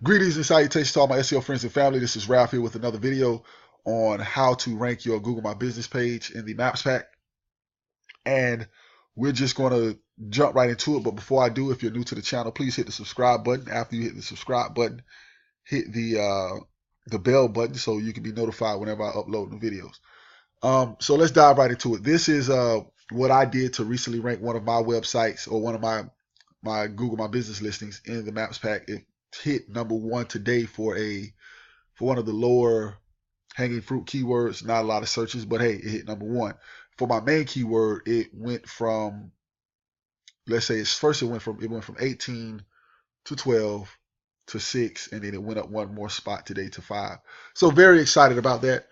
Greetings and salutations to all my SEO friends and family. This is Ralph here with another video on how to rank your Google My Business page in the Maps pack. And we're just going to jump right into it. But before I do, if you're new to the channel, please hit the subscribe button. After you hit the subscribe button, hit the bell button so you can be notified whenever I upload new videos. So let's dive right into it. This is what I did to recently rank one of my websites or one of my Google My Business listings in the Maps pack. It hit #1 today for one of the lower hanging fruit keywords. Not a lot of searches, but hey, it hit #1. For my main keyword, it went from, let's say it went from 18 to 12 to 6, and then it went up one more spot today to 5. So very excited about that.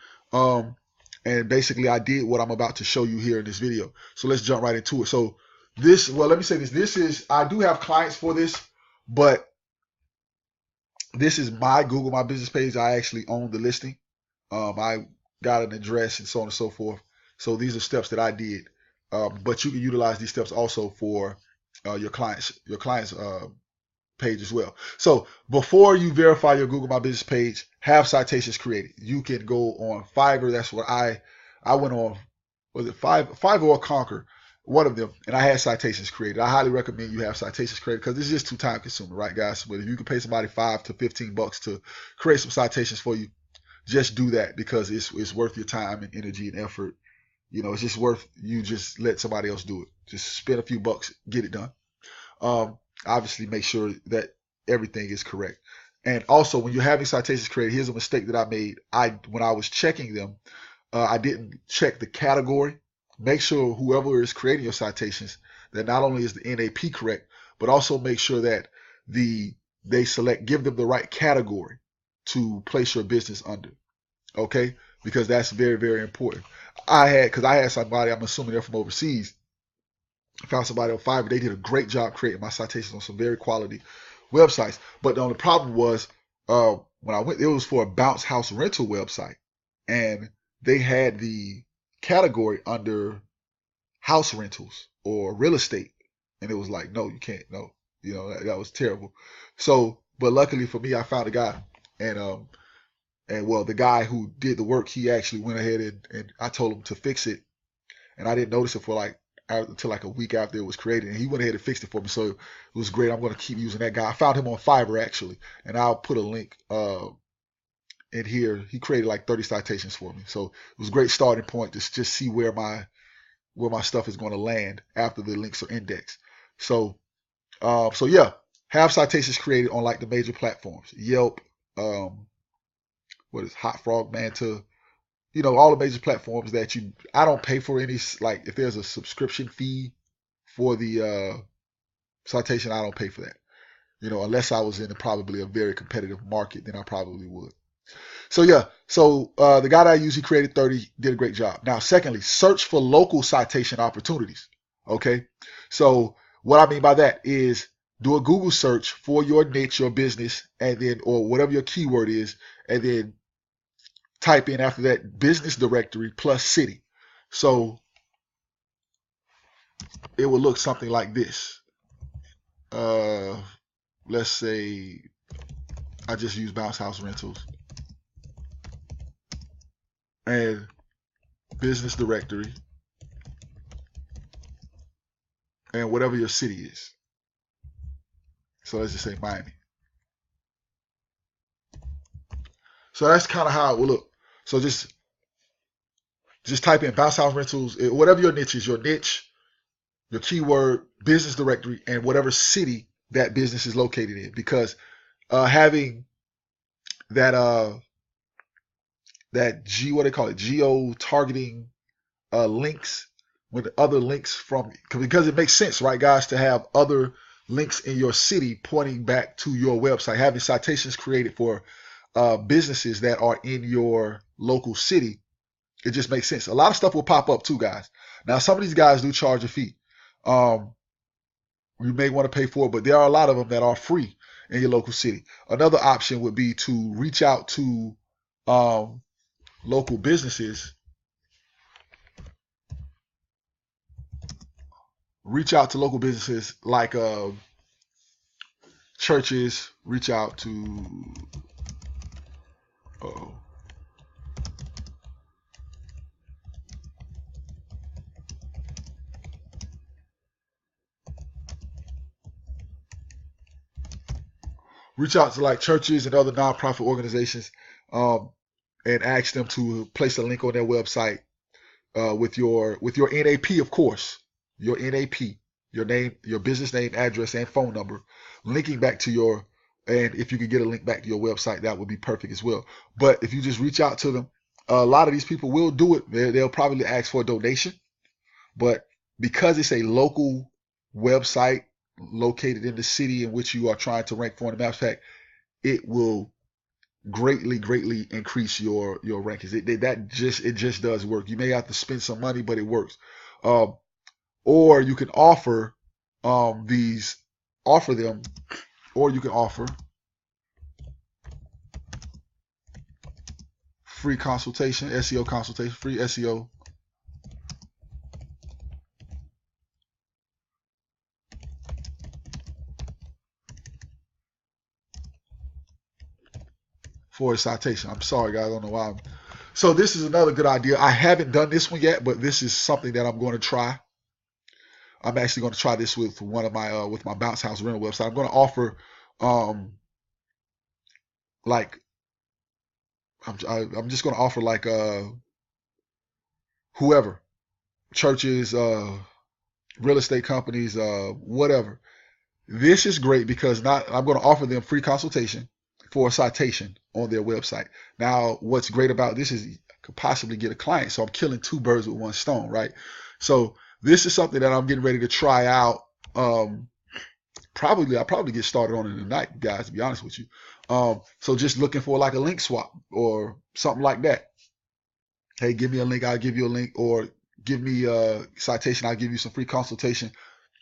And basically I did what I'm about to show you here in this video. So let's jump right into it. So let me say this. I do have clients for this, but this is my Google My Business page. I actually own the listing. I got an address and so on and so forth. So these are steps that I did. But you can utilize these steps also for your clients' page as well. So before you verify your Google My Business page, have citations created. You can go on Fiverr. That's what I went on. Was it Fiverr or Conquer? One of them, and I had citations created. I highly recommend you have citations created because this is just too time consuming, right, guys? But if you can pay somebody $5 to $15 to create some citations for you, just do that because it's worth your time and energy and effort. You know, it's just worth you just let somebody else do it. Just spend a few bucks, get it done. Obviously, make sure that everything is correct. And also, when you're having citations created, here's a mistake that I made. When I was checking them, I didn't check the category. Make sure whoever is creating your citations, that not only is the NAP correct, but also make sure that give them the right category to place your business under. Okay? Because that's very, very important. I had somebody, I'm assuming they're from overseas. I found somebody on Fiverr. They did a great job creating my citations on some very quality websites. But the only problem was when I went, it was for a bounce house rental website. And they had the category under house rentals or real estate. And it was like, no, you can't. No, you know, that was terrible. So, but luckily for me, I found a guy and well, the guy who did the work, he actually went ahead and I told him to fix it. And I didn't notice it for until a week after it was created. And he went ahead and fixed it for me. So it was great. I'm going to keep using that guy. I found him on Fiverr actually. And I'll put a link in here. He created like 30 citations for me. So it was a great starting point to just see where my stuff is going to land after the links are indexed. So yeah, have citations created on like the major platforms. Yelp, Hot Frog, Manta, you know, all the major platforms that I don't pay for any, like if there's a subscription fee for the citation, I don't pay for that. You know, unless I was in probably a very competitive market, then I probably would. So yeah, the guy that I used, he created 30, did a great job. Now, secondly, search for local citation opportunities. Okay, so what I mean by that is do a Google search for your niche, your business, and then or whatever your keyword is, and then type in after that business directory plus city. So it will look something like this. Let's say I just use bounce house rentals and business directory and whatever your city is. So let's just say Miami. So that's kind of how it will look. So just type in bounce house rentals, whatever your niche is, your keyword, business directory, and whatever city that business is located in. Because having that what they call it, geo targeting links with other links because it makes sense, right, guys, to have other links in your city pointing back to your website. Having citations created for businesses that are in your local city, it just makes sense. A lot of stuff will pop up too, guys. Now, some of these guys do charge a fee. You may want to pay for it, but there are a lot of them that are free in your local city. Another option would be to reach out to local businesses. Reach out to local businesses like churches, reach out to reach out to like churches and other nonprofit organizations, and ask them to place a link on their website with your NAP, of course, your NAP, your name, your business name, address, and phone number, linking back to your, and if you could get a link back to your website, that would be perfect as well. But if you just reach out to them, a lot of these people will do it. They'll probably ask for a donation, but because it's a local website located in the city in which you are trying to rank for in the Maps Pack, it will greatly increase your rankings. It just does work. You may have to spend some money, but it works. Or you can offer free consultation, SEO consultation, free SEO for a citation. I'm sorry, guys. I don't know why. So this is another good idea. I haven't done this one yet, but this is something that I'm going to try. I'm actually going to try this with one of my with my bounce house rental website. I'm going to offer like I'm just going to offer like whoever, churches, real estate companies, whatever. This is great because I'm going to offer them free consultation for a citation on their website. Now, what's great about this is you could possibly get a client. So I'm killing two birds with one stone, right? So this is something that I'm getting ready to try out. I'll probably get started on it tonight, guys, to be honest with you. So just looking for like a link swap or something like that. Hey, give me a link, I'll give you a link, or give me a citation, I'll give you some free consultation.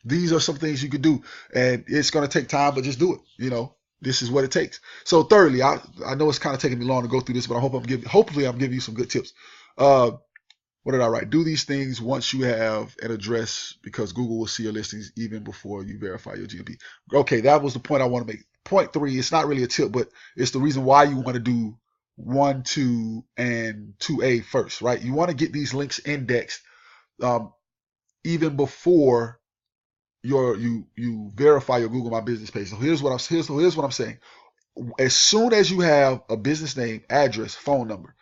These are some things you could do, and it's going to take time, but just do it. You know, this is what it takes. So thirdly, I know it's kind of taking me long to go through this, but hopefully I'm giving you some good tips. What did I write? Do these things once you have an address, because Google will see your listings even before you verify your GMB. Okay, that was the point I want to make. Point 3, it's not really a tip, but it's the reason why you want to do 1, 2, and 2A first, right? You want to get these links indexed even before you verify your Google My Business page. So here's what I'm saying. As soon as you have a business name, address, phone number,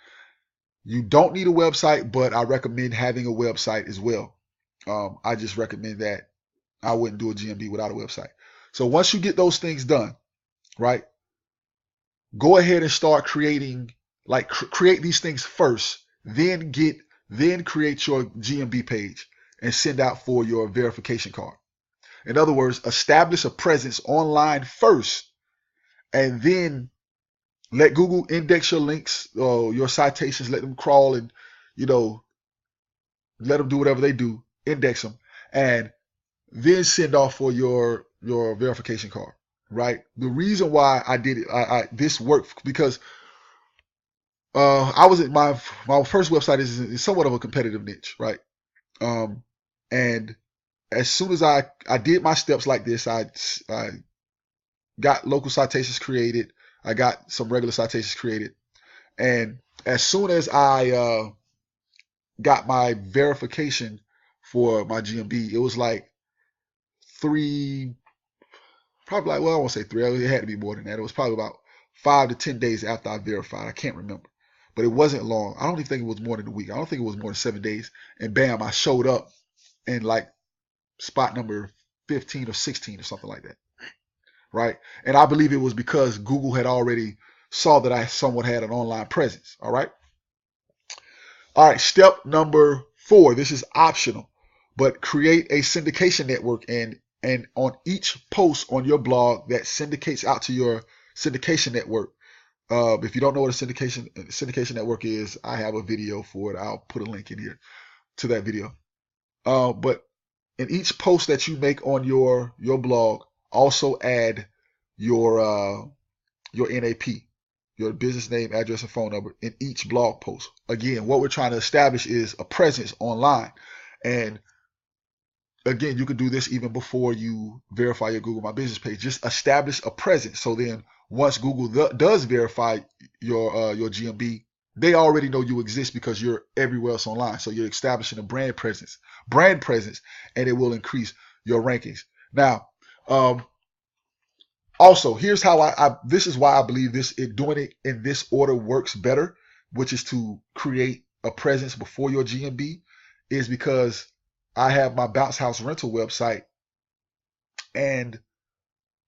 you don't need a website, but I recommend having a website as well. I just recommend that. I wouldn't do a GMB without a website. So once you get those things done, right, go ahead and start creating, like create these things first, then create your GMB page and send out for your verification card. In other words, establish a presence online first, and then let Google index your links, your citations, let them crawl and, let them do whatever they do, index them, and then send off for your verification card, right? The reason why I did it, this worked because I was at my first website is somewhat of a competitive niche, right? And as soon as I did my steps like this, I got local citations created. I got some regular citations created. And as soon as I got my verification for my GMB, it was like I won't say 3. It had to be more than that. It was probably about 5 to 10 days after I verified. I can't remember. But it wasn't long. I don't even think it was more than a week. I don't think it was more than 7 days. And bam, I showed up in like spot number 15 or 16 or something like that. Right? And I believe it was because Google had already saw that I somewhat had an online presence. All right. All right. Step number 4. This is optional, but create a syndication network, and on each post on your blog that syndicates out to your syndication network. If you don't know what a syndication network is, I have a video for it. I'll put a link in here to that video. But in each post that you make on your blog, also add your NAP, your business name, address, and phone number in each blog post. Again, what we're trying to establish is a presence online, and again, you could do this even before you verify your Google My Business page. Just establish a presence. So then once Google does verify your GMB, they already know you exist because you're everywhere else online. So you're establishing a brand presence, and it will increase your rankings. Now, also, here's how this is why I believe doing it in this order works better, which is to create a presence before your GMB, is because I have my Bounce House rental website, and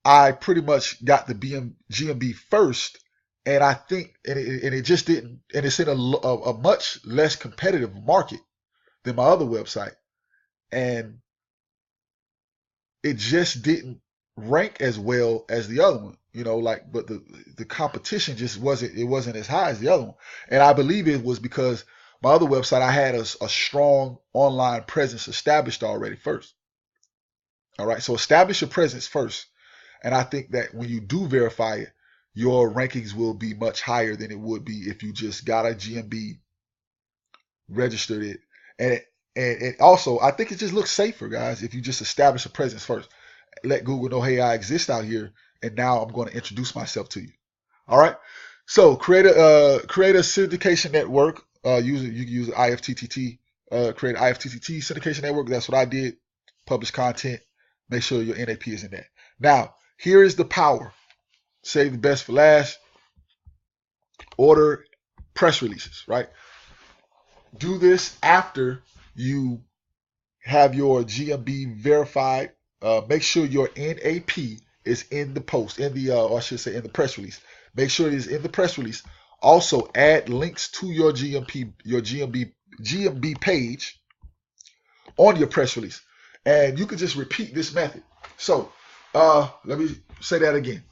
I pretty much got the GMB first, and I think, and it just didn't, and it's in a much less competitive market than my other website, and it just didn't rank as well as the other one, but the competition just wasn't as high as the other one. And I believe it was because my other website, I had a strong online presence established already first. All right, so establish your presence first. And I think that when you do verify it, your rankings will be much higher than it would be if you just got a GMB, registered it. And also, I think it just looks safer, guys, if you just establish a presence first. Let Google know, hey, I exist out here, and now I'm going to introduce myself to you. All right. So create a syndication network. You can use IFTTT. Create an IFTTT syndication network. That's what I did. Publish content. Make sure your NAP is in that. Now, here is the power. Save the best for last. Order press releases. Right. Do this after you have your GMB verified. Make sure your NAP is in the post, in the press release. Make sure it is in the press release. Also, add links to your GMB page on your press release, and you can just repeat this method. So, let me say that again.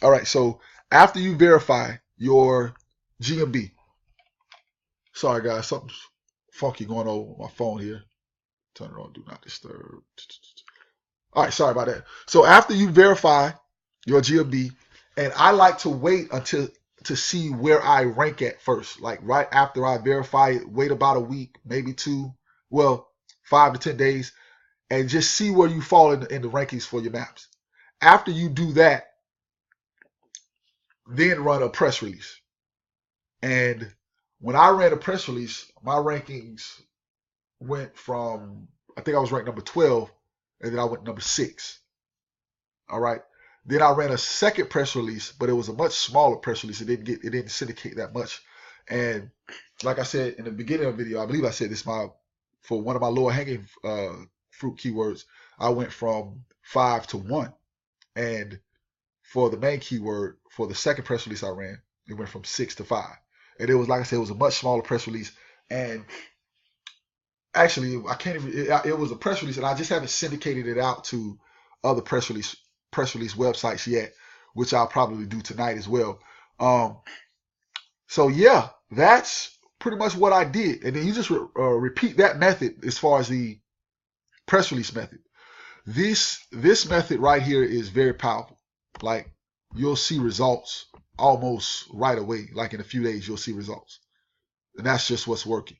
All right. So after you verify your GMB, sorry guys, something's funky going on with my phone here. Turn it on, do not disturb. All right, sorry about that. So after you verify your GMB, and I like to wait to see where I rank at first. Like right after I verify it, wait about a week, maybe 5 to 10 days, and just see where you fall in the rankings for your maps. After you do that, then run a press release. And when I ran a press release, my rankings went from, I think I was ranked number 12, and then I went number 6. All right. Then I ran a second press release, but it was a much smaller press release. It didn't syndicate that much. And like I said in the beginning of the video, I believe I said this for one of my lower hanging fruit keywords, I went from 5 to 1. And for the main keyword, for the second press release I ran, it went from 6 to 5. And it was, like I said, it was a much smaller press release. And actually, it was a press release, and I just haven't syndicated it out to other press release websites yet, which I'll probably do tonight as well. So yeah, that's pretty much what I did. And then you just repeat that method as far as the press release method. This method right here is very powerful. Like, you'll see results almost right away. Like in a few days, you'll see results. And that's just what's working.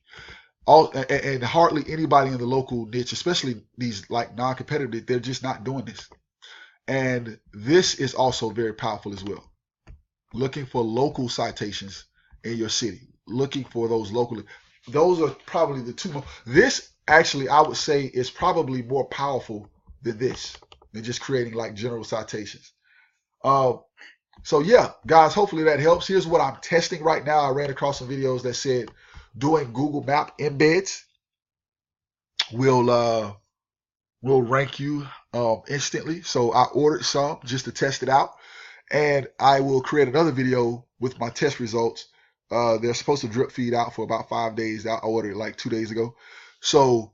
And hardly anybody in the local niche, especially these like non-competitive, they're just not doing this. And this is also very powerful as well. Looking for local citations in your city. Looking for those locally. Those are probably the two most. This actually, I would say, is probably more powerful than this. Than just creating like general citations. So yeah, guys, hopefully that helps. Here's what I'm testing right now. I ran across some videos that said doing Google Map embeds will rank you instantly. So I ordered some just to test it out, and I will create another video with my test results. They're supposed to drip feed out for about 5 days. I ordered it like 2 days ago. So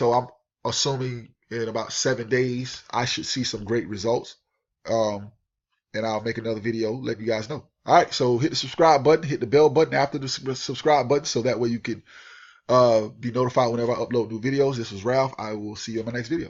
I'm assuming in about 7 days I should see some great results. And I'll make another video letting you guys know. All right, so hit the subscribe button, hit the bell button after the subscribe button, so that way you can be notified whenever I upload new videos. This was Ralph. I will see you in my next video.